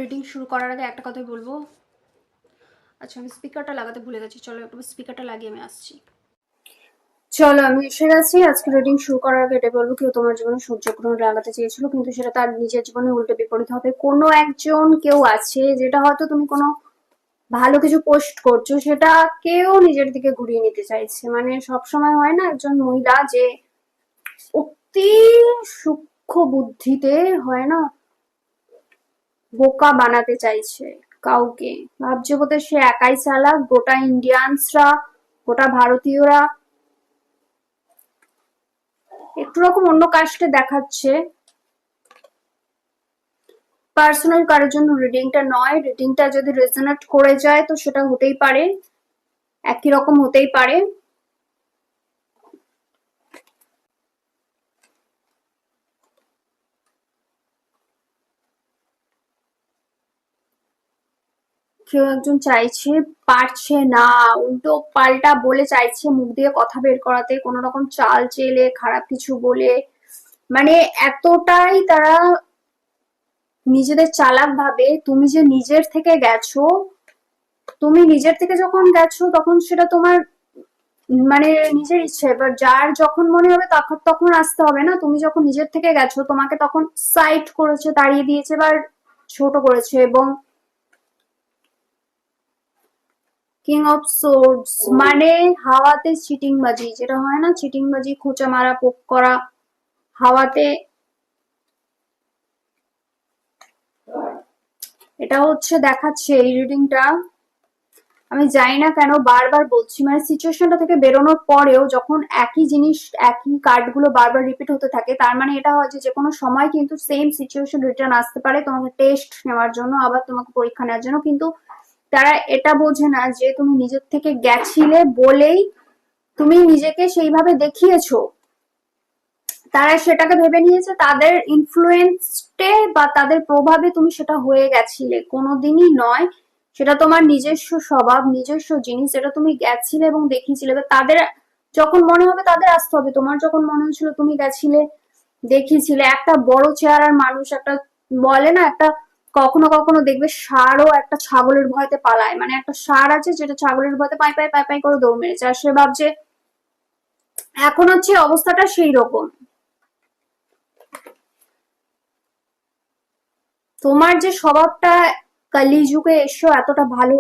Reading শুরু করার আগে একটা কথাই বলবো। আচ্ছা, আমি স্পিকারটা লাগাতে ভুলে গেছি, চলো একটু স্পিকারটা লাগিয়ে আমি আসছি। চলো, আমি এসে গেছি। আজকে রিডিং শুরু করার আগে এটা বলবো, কেউ তোমার জীবনে সূর্যগ্রহণ লাগাতে চেয়েছিল, কিন্তু সেটা তার নিজের জীবনে উল্টে বিপরীত হবে। কোনো একজন কেউ আছে যেটা হয়তো তুমি কোনো ভালো কিছু পোস্ট করছো, সেটা কেউ নিজের দিকে ঘুরিয়ে নিতে চাইছে। মানে সবসময় হয় না, একজন মহিলা যে অতি সূক্ষ্ম বুদ্ধিতে হয় না, বোকা বানাতে চাইছে কাউকে। ভাবছে বোধহয় সে একাই চালাক, গোটা ইন্ডিয়ানসরা, গোটা ভারতীয়রা একটু রকম অন্য কাস্টে দেখাচ্ছে। পার্সোনাল কারোর জন্য রিডিংটা নয়। রিডিংটা যদি রেজোনেট করে যায় তো সেটা হতেই পারে, একই রকম হতেই পারে। কেউ একজন চাইছে, পারছে না, উল্টো পাল্টা বলে চাইছে মুখ দিয়ে কথা বের করাতে, কোনো রকম চাল চেলে খারাপ কিছু বলে। মানে এতটাই তারা নিজেদের চালাক ভাবে। তুমি যে নিজের থেকে গেছো, তুমি নিজের থেকে যখন গেছো তখন সেটা তোমার মানে নিজের ইচ্ছে। এবার যার যখন মনে হবে তখন তখন আসতে হবে না। তুমি যখন নিজের থেকে গেছো, তোমাকে তখন সাইড করেছে, তাড়িয়ে দিয়েছে বা ছোট করেছে। এবং কিং অফ সোর্ডস মানে হাওয়াতে চিটিংবাজি, যেটা হয় না, চিটিংবাজি, খোঁচা মারা, পোক করা, হাওয়াতে। এটা হচ্ছে দেখাচ্ছে এই রিডিংটা। আমি জানি না কেন বারবার বলছি, মানে সিচুয়েশনটা থেকে বেরোনোর পরেও যখন একই জিনিস, একই কার্ডগুলো বারবার রিপিট হতে থাকে, তার মানে এটা হয় যে কোনো সময় কিন্তু সেম সিচুয়েশন রিটার্ন আসতে পারে তোমাকে টেস্ট নেওয়ার জন্য, আবার তোমাকে পরীক্ষা নেওয়ার জন্য। কিন্তু তারা এটা বোঝে না যে তুমি নিজের থেকে গেছিলে বলেই তুমি নিজেকে সেইভাবে দেখিয়েছো। তারা সেটাকে ভেবে নিয়েছে তাদের ইনফ্লুয়েন্সে বা তাদের প্রভাবে তুমি সেটা হয়ে গেছিলে, কোনোদিনই নয়। সেটা তোমার নিজস্ব স্বভাব, নিজস্ব জিনিস, যেটা তুমি গেছিলে এবং দেখিয়েছিলে। তাদের যখন মনে হবে তাদের আসতে হবে। তোমার যখন মনে হয়েছিল তুমি গেছিলে, দেখিয়েছিলে। একটা বড় চেহারার মানুষ, একটা বলে না, একটা কখনো কখনো দেখবে ষাঁড়ও একটা ছাগলের ভয়তে পালায়। মানে একটা ষাঁড় আছে যেটা ছাগলের ভয়তে পাই পাই পাই পাই করে দৌড় মেরেছে, আর সে ভাবছে। এখন হচ্ছে অবস্থাটা সেই রকম। তোমার যে স্বভাবটা কলিযুগে এসো এতটা ভালো